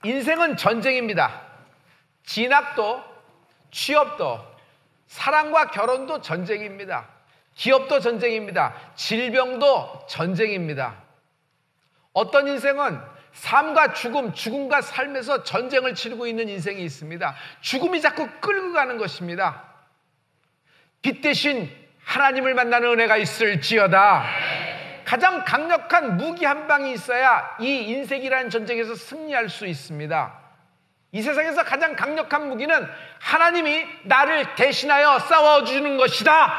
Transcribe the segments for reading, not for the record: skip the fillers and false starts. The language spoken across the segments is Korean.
인생은 전쟁입니다. 진학도, 취업도, 사랑과 결혼도 전쟁입니다. 기업도 전쟁입니다. 질병도 전쟁입니다. 어떤 인생은 삶과 죽음, 죽음과 삶에서 전쟁을 치르고 있는 인생이 있습니다. 죽음이 자꾸 끌고 가는 것입니다. 빛 대신 하나님을 만나는 은혜가 있을지어다. 가장 강력한 무기 한 방이 있어야 이 인생이라는 전쟁에서 승리할 수 있습니다. 이 세상에서 가장 강력한 무기는 하나님이 나를 대신하여 싸워주는 것이다.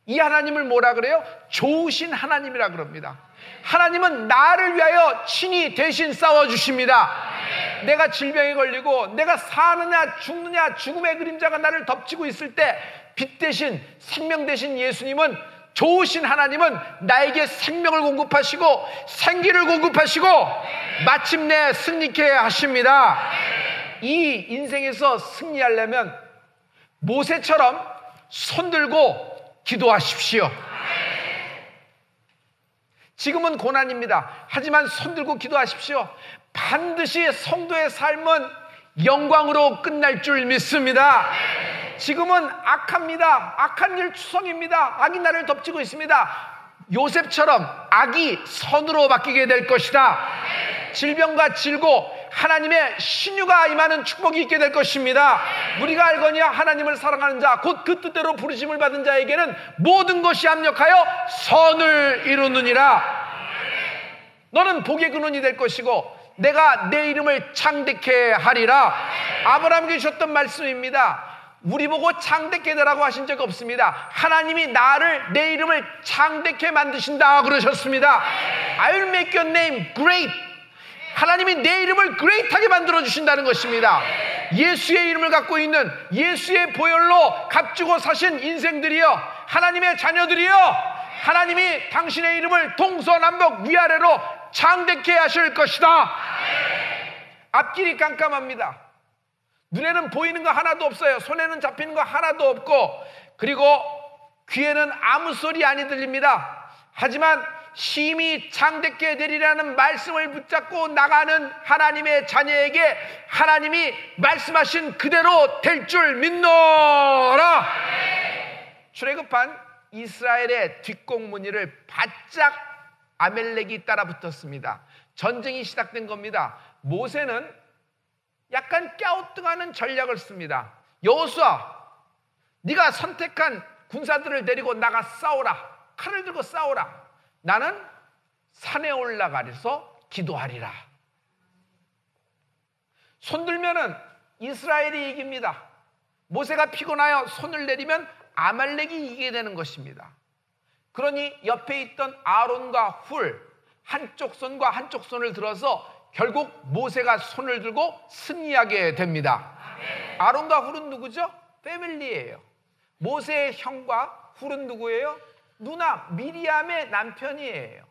이 하나님을 뭐라 그래요? 좋으신 하나님이라 그럽니다. 하나님은 나를 위하여 친히 대신 싸워주십니다. 내가 질병에 걸리고 내가 사느냐 죽느냐 죽음의 그림자가 나를 덮치고 있을 때 빛 대신 생명 대신 예수님은, 좋으신 하나님은 나에게 생명을 공급하시고 생기를 공급하시고 마침내 승리케 하십니다. 이 인생에서 승리하려면 모세처럼 손들고 기도하십시오. 지금은 고난입니다. 하지만 손들고 기도하십시오. 반드시 성도의 삶은 영광으로 끝날 줄 믿습니다. 지금은 악합니다. 악한 일 추성입니다. 악이 나를 덮치고 있습니다. 요셉처럼 악이 선으로 바뀌게 될 것이다. 질병과 질고 하나님의 신유가 임하는 축복이 있게 될 것입니다. 우리가 알거니와 하나님을 사랑하는 자 곧 그 뜻대로 부르심을 받은 자에게는 모든 것이 합력하여 선을 이루느니라. 너는 복의 근원이 될 것이고 내가 내 이름을 창대케 하리라. 아브라함에게 주셨던 말씀입니다. 우리 보고 창대케 되라고 하신 적 없습니다. 하나님이 나를, 내 이름을 창대케 만드신다 그러셨습니다. I will make your name great. 하나님이 내 이름을 great하게 만들어 주신다는 것입니다. 예수의 이름을 갖고 있는, 예수의 보혈로 값주고 사신 인생들이여, 하나님의 자녀들이여, 하나님이 당신의 이름을 동서남북 위아래로 창대케 하실 것이다. 앞길이 깜깜합니다. 눈에는 보이는 거 하나도 없어요. 손에는 잡히는 거 하나도 없고, 그리고 귀에는 아무 소리 안 들립니다. 하지만 심히 창대케 되리라는 말씀을 붙잡고 나가는 하나님의 자녀에게 하나님이 말씀하신 그대로 될 줄 믿노라. 출애굽한 이스라엘의 뒷공무니를 바짝 아멜렉이 따라붙었습니다. 전쟁이 시작된 겁니다. 모세는 약간 갸우뚱하는 전략을 씁니다. 여호수아, 네가 선택한 군사들을 데리고 나가 싸우라. 칼을 들고 싸우라. 나는 산에 올라가서 기도하리라. 손들면은 이스라엘이 이깁니다. 모세가 피곤하여 손을 내리면 아말렉이 이기게 되는 것입니다. 그러니 옆에 있던 아론과 훌, 한쪽 손과 한쪽 손을 들어서 결국 모세가 손을 들고 승리하게 됩니다. 아론과 훌은 누구죠? 패밀리예요. 모세의 형과 훌은 누구예요? 누나 미리암의 남편이에요.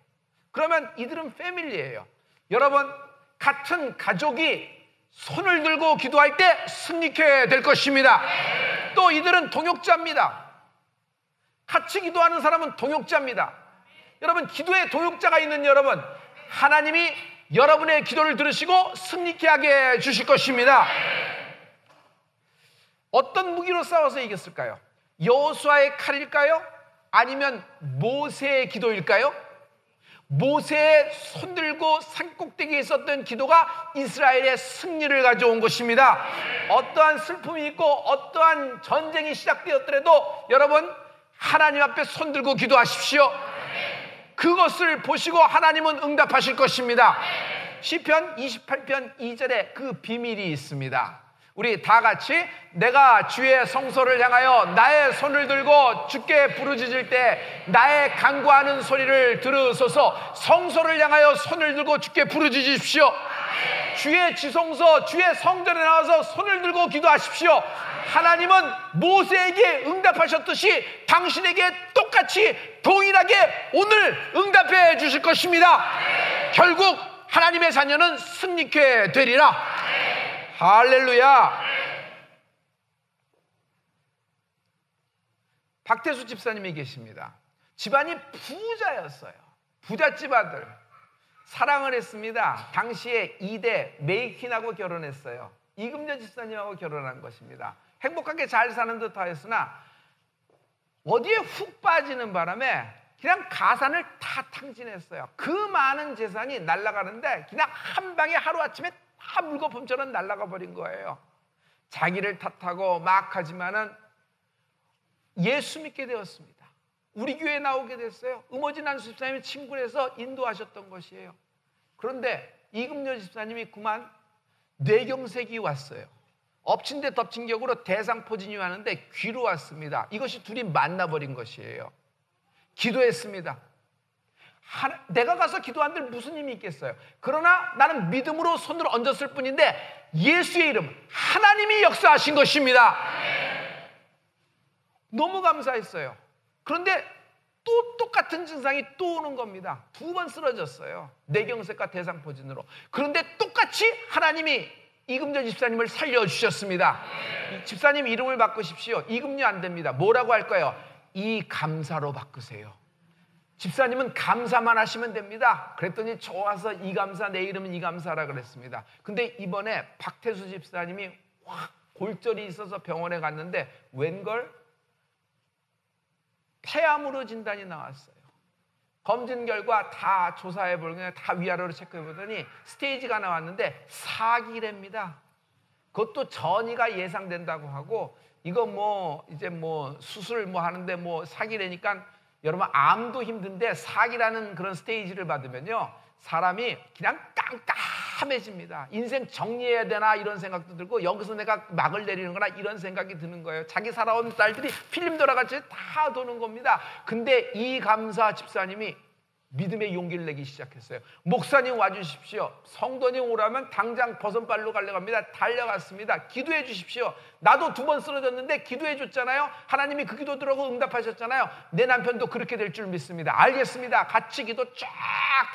그러면 이들은 패밀리예요. 여러분, 같은 가족이 손을 들고 기도할 때 승리케 될 것입니다. 또 이들은 동역자입니다. 같이 기도하는 사람은 동역자입니다. 여러분, 기도에 동역자가 있는 여러분, 하나님이 여러분의 기도를 들으시고 승리케 하게 주실 것입니다. 어떤 무기로 싸워서 이겼을까요? 여호수아의 칼일까요? 아니면 모세의 기도일까요? 모세의 손들고 산꼭대기에 있었던 기도가 이스라엘의 승리를 가져온 것입니다. 어떠한 슬픔이 있고 어떠한 전쟁이 시작되었더라도 여러분, 하나님 앞에 손들고 기도하십시오. 그것을 보시고 하나님은 응답하실 것입니다. 시편 28편 2절에 그 비밀이 있습니다. 우리 다 같이, 내가 주의 성소를 향하여 나의 손을 들고 주께 부르짖을 때 나의 간구하는 소리를 들으소서. 성소를 향하여 손을 들고 주께 부르짖으십시오. 주의 지성소, 주의 성전에 나와서 손을 들고 기도하십시오. 하나님은 모세에게 응답하셨듯이 당신에게 똑같이 동일하게 오늘 응답해 주실 것입니다. 결국 하나님의 자녀는 승리케 되리라. 할렐루야. 박태수 집사님이 계십니다. 집안이 부자였어요. 부잣집 아들. 사랑을 했습니다. 당시에 2대 메이킨하고 결혼했어요. 이금여 집사님하고 결혼한 것입니다. 행복하게 잘 사는 듯 하였으나 어디에 훅 빠지는 바람에 그냥 가산을 다 탕진했어요. 그 많은 재산이 날아가는데 그냥 한 방에 하루아침에 다 물거품처럼 날아가 버린 거예요. 자기를 탓하고 막 하지만은 예수 믿게 되었습니다. 우리 교회에 나오게 됐어요. 음어진 안수 집사님이 친구를 해서 인도하셨던 것이에요. 그런데 이금여 집사님이 그만 뇌경색이 왔어요. 엎친 데 덮친 격으로 대상포진이 왔는데 귀로 왔습니다. 이것이 둘이 만나버린 것이에요. 기도했습니다. 내가 가서 기도한들 무슨 힘이 있겠어요? 그러나 나는 믿음으로 손을 얹었을 뿐인데 예수의 이름 하나님이 역사하신 것입니다. 너무 감사했어요. 그런데 또 똑같은 증상이 또 오는 겁니다. 2번 쓰러졌어요. 뇌경색과 대상포진으로. 그런데 똑같이 하나님이 이금여 집사님을 살려주셨습니다. 집사님 이름을 바꾸십시오. 이금여 안 됩니다. 뭐라고 할까요? 이감사로 바꾸세요. 집사님은 감사만 하시면 됩니다. 그랬더니 좋아서 이감사, 내 이름은 이감사라 그랬습니다. 근데 이번에 박태수 집사님이 확 골절이 있어서 병원에 갔는데 웬걸 폐암으로 진단이 나왔어요. 검진 결과 다 조사해보니 다 위아래로 체크해보더니 스테이지가 나왔는데 4기랍니다. 그것도 전이가 예상된다고 하고 이거 뭐 이제 뭐 수술 뭐 하는데 뭐 4기라니까 여러분 암도 힘든데 4기라는 그런 스테이지를 받으면요 사람이 그냥 깜깜해집니다. 인생 정리해야 되나 이런 생각도 들고 여기서 내가 막을 내리는 거나 이런 생각이 드는 거예요. 자기 살아온 날들이 필름 돌아같이 다 도는 겁니다. 근데 이감사 집사님이 믿음의 용기를 내기 시작했어요. 목사님 와주십시오. 성도님 오라면 당장 버선발로 달려갑니다. 달려갔습니다. 기도해 주십시오. 나도 2번 쓰러졌는데 기도해 줬잖아요. 하나님이 그 기도 들어고 응답하셨잖아요. 내 남편도 그렇게 될 줄 믿습니다. 알겠습니다. 같이 기도 쫙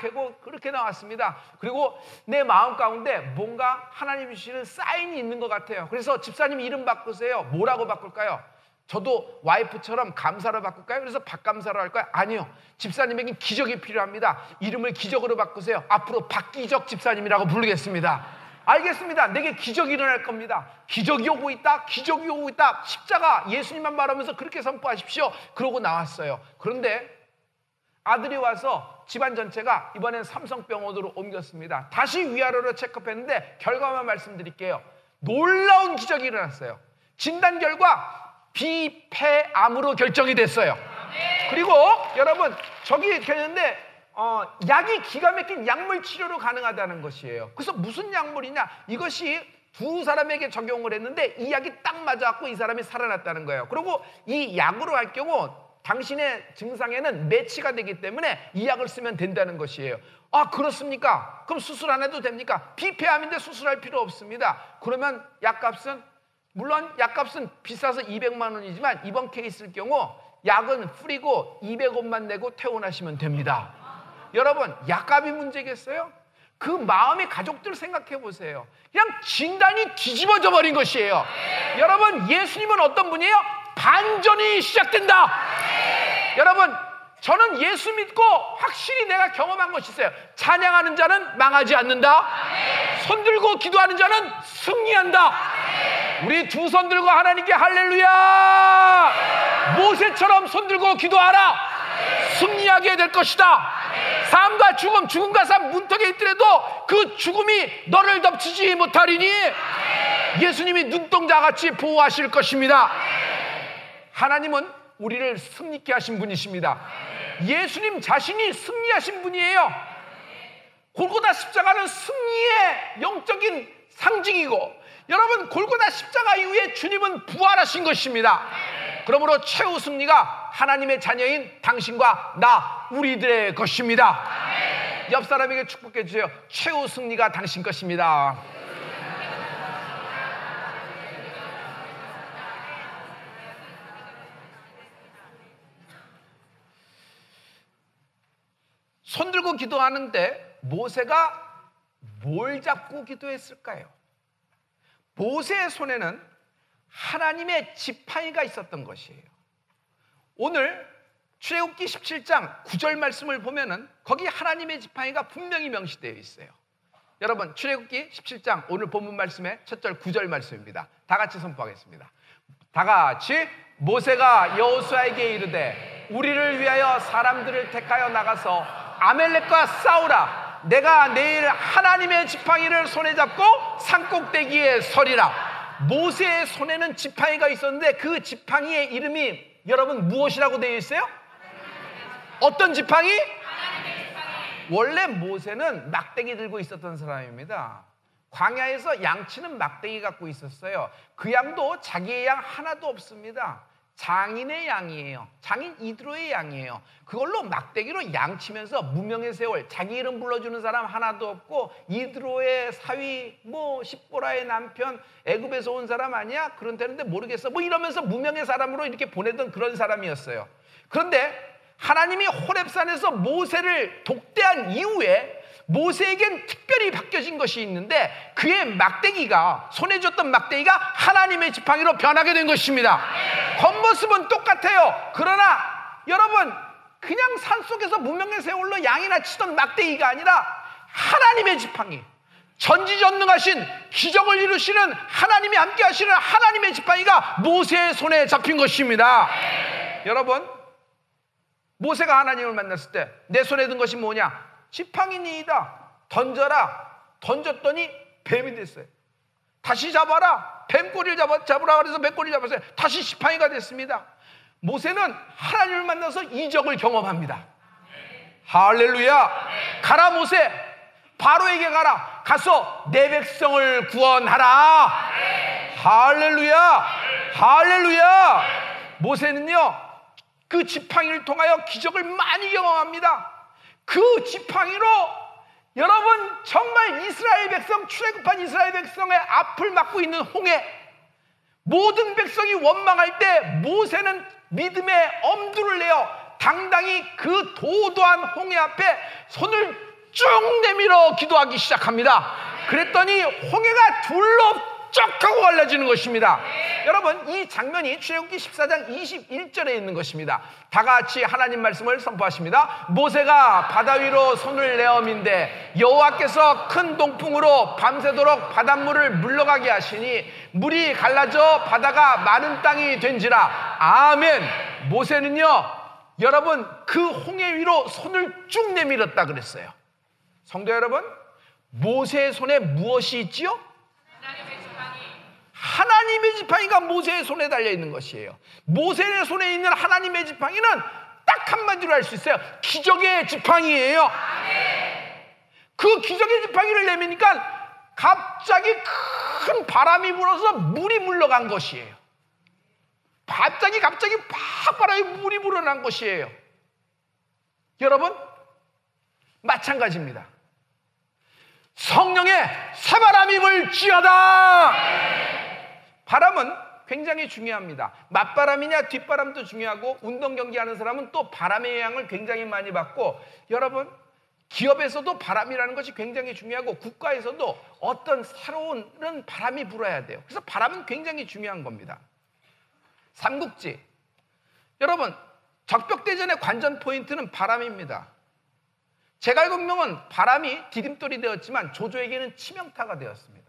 하고 그렇게 나왔습니다. 그리고 내 마음 가운데 뭔가 하나님이 주시는 사인이 있는 것 같아요. 그래서 집사님 이름 바꾸세요. 뭐라고 바꿀까요? 저도 와이프처럼 감사로 바꿀까요? 그래서 박감사로 할까요? 아니요. 집사님에게 기적이 필요합니다. 이름을 기적으로 바꾸세요. 앞으로 박기적 집사님이라고 부르겠습니다. 알겠습니다. 내게 기적이 일어날 겁니다. 기적이 오고 있다. 기적이 오고 있다. 십자가 예수님만 말하면서 그렇게 선포하십시오. 그러고 나왔어요. 그런데 아들이 와서 집안 전체가 이번엔 삼성병원으로 옮겼습니다. 다시 위아래로 체크했는데 결과만 말씀드릴게요. 놀라운 기적이 일어났어요. 진단 결과 비폐암으로 결정이 됐어요. 그리고 여러분 저기 되는데 약이 기가 막힌 약물 치료로 가능하다는 것이에요. 그래서 무슨 약물이냐? 이것이 2사람에게 적용을 했는데 이 약이 딱 맞아갖고 이 사람이 살아났다는 거예요. 그리고 이 약으로 할 경우 당신의 증상에는 매치가 되기 때문에 이 약을 쓰면 된다는 것이에요. 아 그렇습니까? 그럼 수술 안 해도 됩니까? 비폐암인데 수술할 필요 없습니다. 그러면 약값은 물론 약값은 비싸서 200만 원이지만 이번 케이스일 경우 약은 프리고 200원만 내고 퇴원하시면 됩니다. 여러분 약값이 문제겠어요? 그 마음의 가족들 생각해 보세요. 그냥 진단이 뒤집어져 버린 것이에요. 여러분 예수님은 어떤 분이에요? 반전이 시작된다. 여러분 저는 예수 믿고 확실히 내가 경험한 것이 있어요. 찬양하는 자는 망하지 않는다. 손들고 기도하는 자는 승리한다. 우리 2 손 들고 하나님께 할렐루야. 모세처럼 손들고 기도하라. 승리하게 될 것이다. 삶과 죽음, 죽음과 삶 문턱에 있더라도 그 죽음이 너를 덮치지 못하리니 예수님이 눈동자같이 보호하실 것입니다. 하나님은 우리를 승리케 하신 분이십니다. 예수님 자신이 승리하신 분이에요. 골고다 십자가는 승리의 영적인 상징이고 여러분 골고다 십자가 이후에 주님은 부활하신 것입니다. 그러므로 최후 승리가 하나님의 자녀인 당신과 나 우리들의 것입니다. 옆 사람에게 축복해 주세요. 최후 승리가 당신 것입니다. 손 들고 기도하는데 모세가 뭘 잡고 기도했을까요? 모세의 손에는 하나님의 지팡이가 있었던 것이에요. 오늘 출애굽기 17장 9절 말씀을 보면은 거기 하나님의 지팡이가 분명히 명시되어 있어요. 여러분, 출애굽기 17장 오늘 본문 말씀의 첫 절 9절 말씀입니다. 다 같이 선포하겠습니다. 다 같이. 모세가 여호수아에게 이르되 우리를 위하여 사람들을 택하여 나가서 아멜렉과 싸우라. 내가 내일 하나님의 지팡이를 손에 잡고 산꼭대기에 서리라. 모세의 손에는 지팡이가 있었는데 그 지팡이의 이름이 여러분 무엇이라고 되어 있어요? 어떤 지팡이? 원래 모세는 막대기 들고 있었던 사람입니다. 광야에서 양치는 막대기 갖고 있었어요. 그 양도 자기의 양 하나도 없습니다. 장인의 양이에요. 장인 이드로의 양이에요. 그걸로 막대기로 양치면서 무명의 세월, 자기 이름 불러주는 사람 하나도 없고, 이드로의 사위, 십보라의 남편, 애굽에서 온 사람 아니야? 그런다는데 모르겠어. 이러면서 무명의 사람으로 이렇게 보내던 그런 사람이었어요. 그런데 하나님이 호렙산에서 모세를 독대한 이후에 모세에겐 특별히 바뀌어진 것이 있는데, 그의 막대기가, 손에 줬던 막대기가 하나님의 지팡이로 변하게 된 것입니다. 겉모습은 똑같아요. 그러나 여러분, 그냥 산속에서 무명의 세월로 양이나 치던 막대기가 아니라 하나님의 지팡이, 전지전능하신 기적을 이루시는 하나님이 함께 하시는 하나님의 지팡이가 모세의 손에 잡힌 것입니다. 여러분, 모세가 하나님을 만났을 때 내 손에 든 것이 뭐냐? 지팡이니이다. 던져라. 던졌더니 뱀이 됐어요. 다시 잡아라. 뱀꼬리를 잡으라 그래서 뱀꼬리를 잡았어요. 다시 지팡이가 됐습니다. 모세는 하나님을 만나서 이적을 경험합니다. 할렐루야. 가라 모세, 바로에게 가라. 가서 내 백성을 구원하라. 할렐루야. 할렐루야. 모세는요, 그 지팡이를 통하여 기적을 많이 경험합니다. 그 지팡이로 여러분, 정말 이스라엘 백성, 출애굽한 이스라엘 백성의 앞을 막고 있는 홍해, 모든 백성이 원망할 때 모세는 믿음의 엄두를 내어 당당히 그 도도한 홍해 앞에 손을 쭉 내밀어 기도하기 시작합니다. 그랬더니 홍해가 둘로 쩍 하고 갈라지는 것입니다. 여러분, 이 장면이 출애굽기 14장 21절에 있는 것입니다. 다 같이 하나님 말씀을 선포하십니다. 모세가 바다 위로 손을 내어민데 여호와께서 큰 동풍으로 밤새도록 바닷물을 물러가게 하시니 물이 갈라져 바다가 마른 땅이 된지라. 아멘. 모세는요, 여러분, 그 홍해 위로 손을 쭉 내밀었다 그랬어요. 성도 여러분, 모세의 손에 무엇이 있지요? 하나님의 지팡이가 모세의 손에 달려있는 것이에요. 모세의 손에 있는 하나님의 지팡이는 딱 한마디로 할 수 있어요. 기적의 지팡이에요. 그 기적의 지팡이를 내미니까 갑자기 큰 바람이 불어서 물이 물러간 것이에요. 갑자기 팍 바람이 물이 불어난 것이에요. 여러분, 마찬가지입니다. 성령의 새바람이 불지어다. 바람은 굉장히 중요합니다. 맞바람이냐 뒷바람도 중요하고, 운동 경기하는 사람은 또 바람의 영향을 굉장히 많이 받고, 여러분, 기업에서도 바람이라는 것이 굉장히 중요하고, 국가에서도 어떤 새로운 바람이 불어야 돼요. 그래서 바람은 굉장히 중요한 겁니다. 삼국지, 여러분, 적벽대전의 관전 포인트는 바람입니다. 제갈공명은 바람이 디딤돌이 되었지만 조조에게는 치명타가 되었습니다.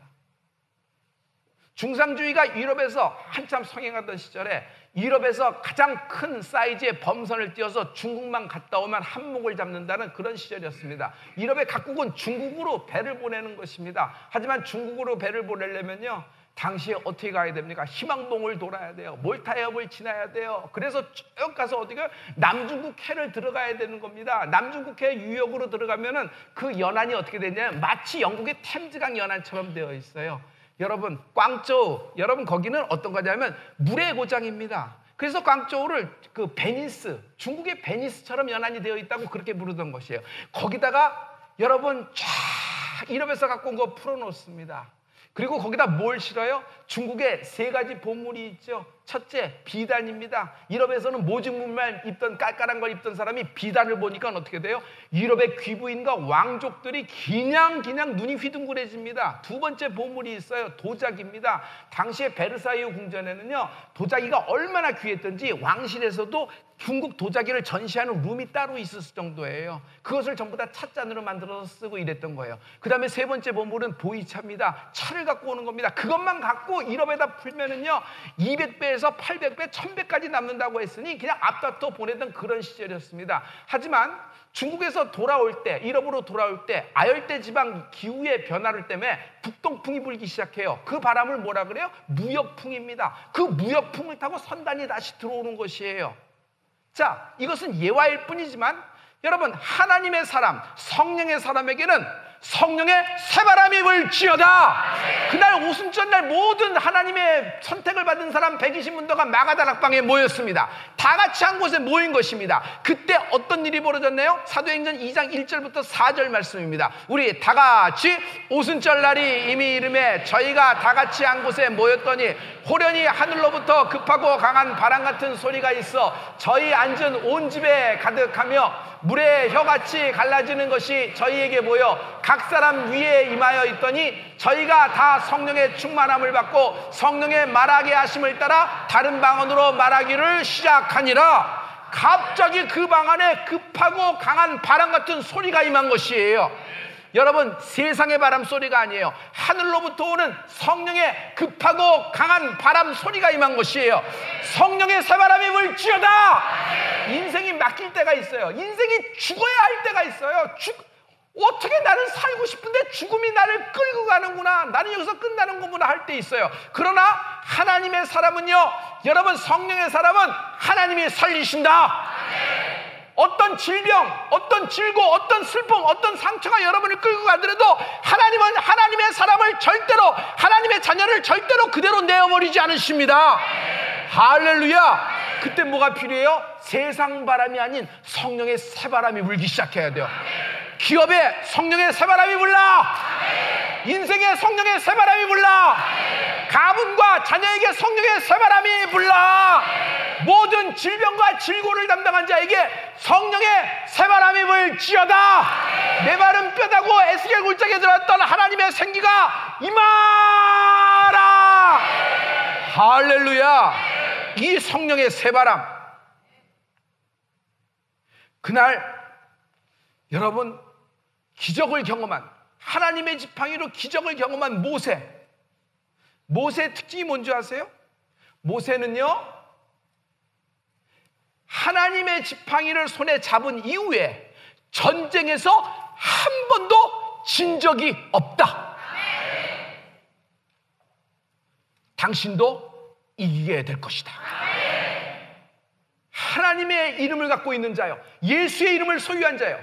중상주의가 유럽에서 한참 성행하던 시절에 유럽에서 가장 큰 사이즈의 범선을 띄워서 중국만 갔다 오면 한몫을 잡는다는 그런 시절이었습니다. 유럽의 각국은 중국으로 배를 보내는 것입니다. 하지만 중국으로 배를 보내려면요, 당시에 어떻게 가야 됩니까? 희망봉을 돌아야 돼요. 몰타 해협을 지나야 돼요. 그래서 쭉 가서 어디가 남중국 해를 들어가야 되는 겁니다. 남중국 해 유역으로 들어가면은 그 연안이 어떻게 되냐면 마치 영국의 템즈강 연안처럼 되어 있어요. 여러분, 광저우, 여러분, 거기는 어떤 거냐면 물의 고장입니다. 그래서 광저우를 그 베니스, 중국의 베니스처럼 연안이 되어 있다고 그렇게 부르던 것이에요. 거기다가 여러분 쫙 유럽에서 갖고 온 거 풀어놓습니다. 그리고 거기다 뭘 실어요? 중국에 세 가지 보물이 있죠. 첫째, 비단입니다. 유럽에서는 모직물만 입던 깔깔한 걸 입던 사람이 비단을 보니까 어떻게 돼요? 유럽의 귀부인과 왕족들이 그냥 눈이 휘둥그레집니다. 두 번째 보물이 있어요. 도자기입니다. 당시에 베르사유 궁전에는요, 도자기가 얼마나 귀했던지 왕실에서도 중국 도자기를 전시하는 룸이 따로 있었을 정도예요. 그것을 전부 다 찻잔으로 만들어서 쓰고 이랬던 거예요. 그 다음에 세 번째 보물은 보이차입니다. 차를 갖고 오는 겁니다. 그것만 갖고 유럽에다 풀면은요 200배에서 800배, 1000배까지 남는다고 했으니 그냥 앞다퉈 보내던 그런 시절이었습니다. 하지만 중국에서 돌아올 때, 유럽으로 돌아올 때 아열대 지방 기후의 변화를 때문에 북동풍이 불기 시작해요. 그 바람을 뭐라 그래요? 무역풍입니다. 그 무역풍을 타고 선단이 다시 들어오는 것이에요. 자, 이것은 예화일 뿐이지만 여러분, 하나님의 사람, 성령의 사람에게는 성령의 새바람이 불지어다. 그날 오순절날 모든 하나님의 선택을 받은 사람 120문도가 마가다락방에 모였습니다. 다 같이 한 곳에 모인 것입니다. 그때 어떤 일이 벌어졌나요? 사도행전 2장 1절부터 4절 말씀입니다. 우리 다 같이 오순절날이 이미 이름에 저희가 다 같이 한 곳에 모였더니 호련히 하늘로부터 급하고 강한 바람 같은 소리가 있어 저희 앉은 온 집에 가득하며 물에 혀같이 갈라지는 것이 저희에게 보여 각 사람 위에 임하여 있더니 저희가 다 성령의 충만함을 받고 성령의 말하게 하심을 따라 다른 방언으로 말하기를 시작하니라. 갑자기 그 방 안에 급하고 강한 바람 같은 소리가 임한 것이에요. 여러분, 세상의 바람 소리가 아니에요. 하늘로부터 오는 성령의 급하고 강한 바람 소리가 임한 것이에요. 성령의 새바람이 불지어다. 인생이 막힐 때가 있어요. 인생이 죽어야 할 때가 있어요. 어떻게 나는 살고 싶은데 죽음이 나를 끌고 가는구나, 나는 여기서 끝나는 거구나 할 때 있어요. 그러나 하나님의 사람은요, 여러분, 성령의 사람은 하나님이 살리신다. 어떤 질병, 어떤 질고, 어떤 슬픔, 어떤 상처가 여러분을 끌고 가더라도 하나님은 하나님의 사람을 절대로, 하나님의 자녀를 절대로 그대로 내어버리지 않으십니다. 할렐루야. 그때 뭐가 필요해요? 세상 바람이 아닌 성령의 새바람이 불기 시작해야 돼요. 기업에 성령의 새바람이 불라. 인생에 성령의 새바람이 불라. 가문과 자녀에게 성령의 새바람이 불라. 모든 질병과 질고를 담당한 자에게 성령의 새바람이 불지어다. 메마른 뼈다고 에스겔 굴짝에 들어왔던 하나님의 생기가 임하라. 할렐루야. 이 성령의 새바람, 그날 여러분, 기적을 경험한, 하나님의 지팡이로 기적을 경험한 모세의 특징이 뭔지 아세요? 모세는요, 하나님의 지팡이를 손에 잡은 이후에 전쟁에서 한 번도 진 적이 없다. 당신도 이기게 될 것이다. 하나님의 이름을 갖고 있는 자요, 예수의 이름을 소유한 자요,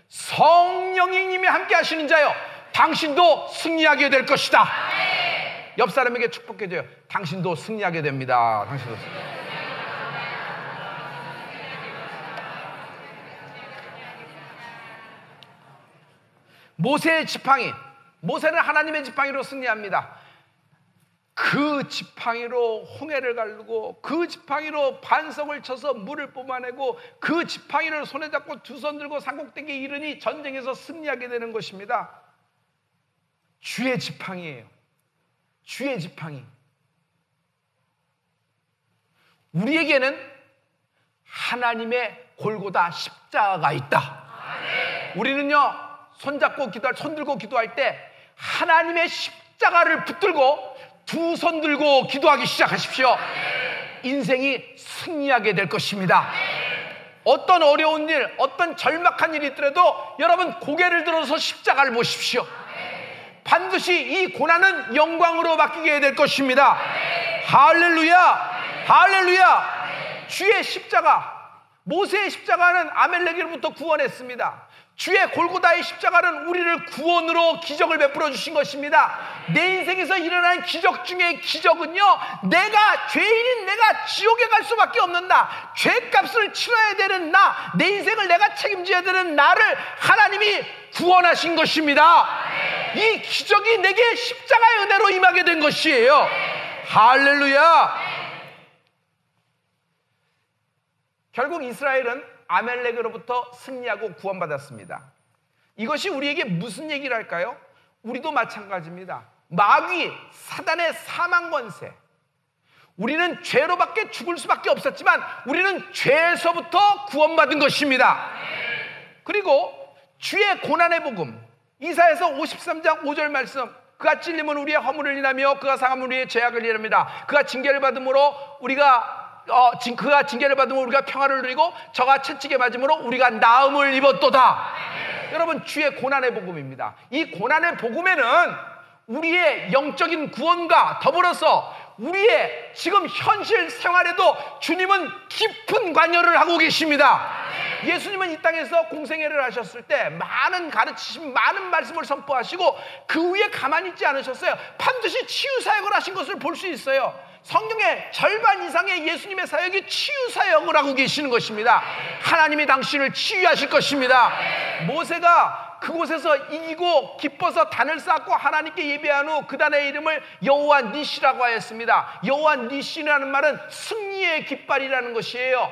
성령님이 함께 하시는 자요, 당신도 승리하게 될 것이다. 옆 사람에게 축복해줘요. 당신도 승리하게 됩니다. 당신도 승리하게. 모세의 지팡이, 모세는 하나님의 지팡이로 승리합니다. 그 지팡이로 홍해를 가르고, 그 지팡이로 반석을 쳐서 물을 뿜어내고, 그 지팡이를 손에 잡고 두 손 들고 산꼭대기에 이르니 전쟁에서 승리하게 되는 것입니다. 주의 지팡이에요. 주의 지팡이. 우리에게는 하나님의 골고다 십자가가 있다. 우리는요, 손 들고 기도할 때 하나님의 십자가를 붙들고 두 손 들고 기도하기 시작하십시오. 인생이 승리하게 될 것입니다. 어떤 어려운 일, 어떤 절박한 일이 있더라도 여러분 고개를 들어서 십자가를 보십시오. 반드시 이 고난은 영광으로 바뀌게 될 것입니다. 할렐루야, 할렐루야. 주의 십자가, 모세의 십자가는 아멜렉으로부터 구원했습니다. 주의 골고다의 십자가는 우리를 구원으로 기적을 베풀어 주신 것입니다. 내 인생에서 일어난 기적 중에 기적은요, 내가 죄인인 내가 지옥에 갈 수밖에 없는 나, 죄값을 치러야 되는 나, 내 인생을 내가 책임져야 되는 나를 하나님이 구원하신 것입니다. 이 기적이 내게 십자가의 은혜로 임하게 된 것이에요. 할렐루야. 결국 이스라엘은 아멜렉으로부터 승리하고 구원받았습니다. 이것이 우리에게 무슨 얘기를 할까요? 우리도 마찬가지입니다. 마귀, 사단의 사망 권세. 우리는 죄로밖에 죽을 수밖에 없었지만 우리는 죄에서부터 구원받은 것입니다. 그리고 주의 고난의 복음, 이사야서 53장 5절 말씀, 그가 찔림은 우리의 허물을 인하며 그가 상함은 우리의 죄악을 인합니다. 그가 징계를 받음으로 그가 징계를 받으면 우리가 평화를 누리고 저가 채찍에 맞음으로 우리가 나음을 입었도다. 여러분, 주의 고난의 복음입니다. 이 고난의 복음에는 우리의 영적인 구원과 더불어서 우리의 지금 현실 생활에도 주님은 깊은 관여를 하고 계십니다. 예수님은 이 땅에서 공생애를 하셨을 때 많은 가르치심, 많은 말씀을 선포하시고 그 위에 가만히 있지 않으셨어요. 반드시 치유사역을 하신 것을 볼 수 있어요. 성경의 절반 이상의 예수님의 사역이 치유사역을 하고 계시는 것입니다. 하나님이 당신을 치유하실 것입니다. 모세가 그곳에서 이기고 기뻐서 단을 쌓고 하나님께 예배한 후 그 단의 이름을 여호와 니시라고 하였습니다. 여호와 니시라는 말은 승리의 깃발이라는 것이에요.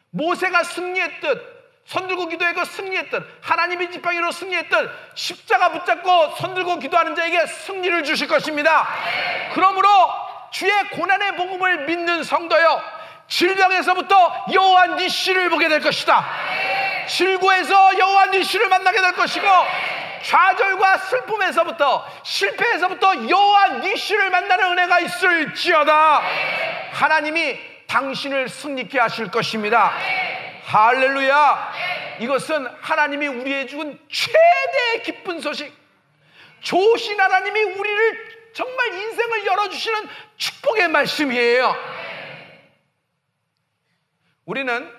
모세가 승리했듯, 손들고 기도하고 승리했듯, 하나님의 지팡이로 승리했듯, 십자가 붙잡고 손들고 기도하는 자에게 승리를 주실 것입니다. 그러므로 주의 고난의 복음을 믿는 성도여, 질병에서부터 여호와 니시를 보게 될 것이다. 질고에서 여호와 니시를 만나게 될 것이고, 좌절과 슬픔에서부터, 실패에서부터 여호와 니시를 만나는 은혜가 있을지어다. 하나님이 당신을 승리케 하실 것입니다. 할렐루야. 이것은 하나님이 우리에게 준 최대의 기쁜 소식, 좋으신 하나님이 우리를 정말 인생을 열어주시는 축복의 말씀이에요. 우리는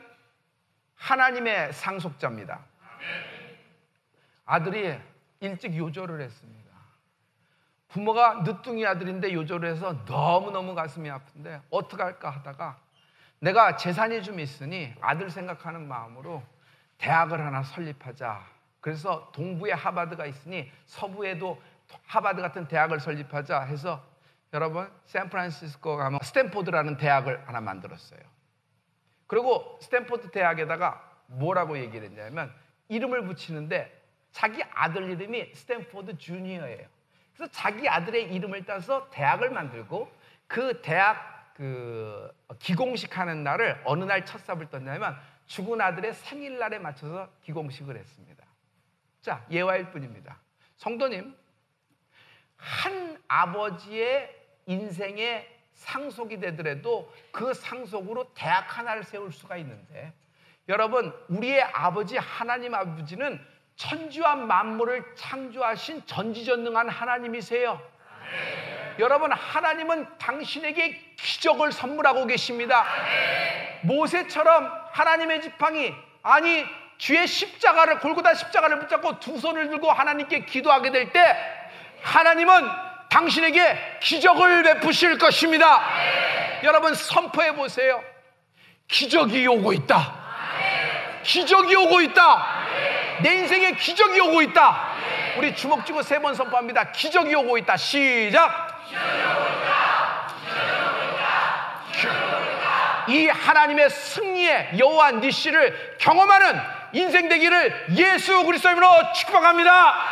하나님의 상속자입니다. 아들이 일찍 요절을 했습니다. 부모가 늦둥이 아들인데 요절을 해서 너무너무 가슴이 아픈데 어떡할까 하다가 내가 재산이 좀 있으니 아들 생각하는 마음으로 대학을 하나 설립하자. 그래서 동부에 하버드가 있으니 서부에도 하버드 같은 대학을 설립하자 해서, 여러분, 샌프란시스코 가면 스탠포드라는 대학을 하나 만들었어요. 그리고 스탠포드 대학에다가 뭐라고 얘기를 했냐면 이름을 붙이는데 자기 아들 이름이 스탠포드 주니어예요. 그래서 자기 아들의 이름을 따서 대학을 만들고 그 대학 기공식 하는 날을 어느 날 첫 삽을 떴냐면 죽은 아들의 생일날에 맞춰서 기공식을 했습니다. 자, 예화일 뿐입니다. 성도님, 한 아버지의 인생에 상속이 되더라도 그 상속으로 대학 하나를 세울 수가 있는데, 여러분, 우리의 아버지 하나님 아버지는 천지와 만물을 창조하신 전지전능한 하나님이세요. 여러분, 하나님은 당신에게 기적을 선물하고 계십니다. 모세처럼 하나님의 지팡이, 아니 주의 십자가를, 골고다 십자가를 붙잡고 두 손을 들고 하나님께 기도하게 될 때 하나님은 당신에게 기적을 베푸실 것입니다. 여러분, 선포해 보세요. 기적이 오고 있다. 기적이 오고 있다. 내 인생에 기적이 오고 있다. 우리 주먹 쥐고 3번 선포합니다. 기적이 오고 있다. 시작. 이 하나님의 승리의 여호와 니시를 경험하는 인생 되기를 예수 그리스도 이름으로 축복합니다.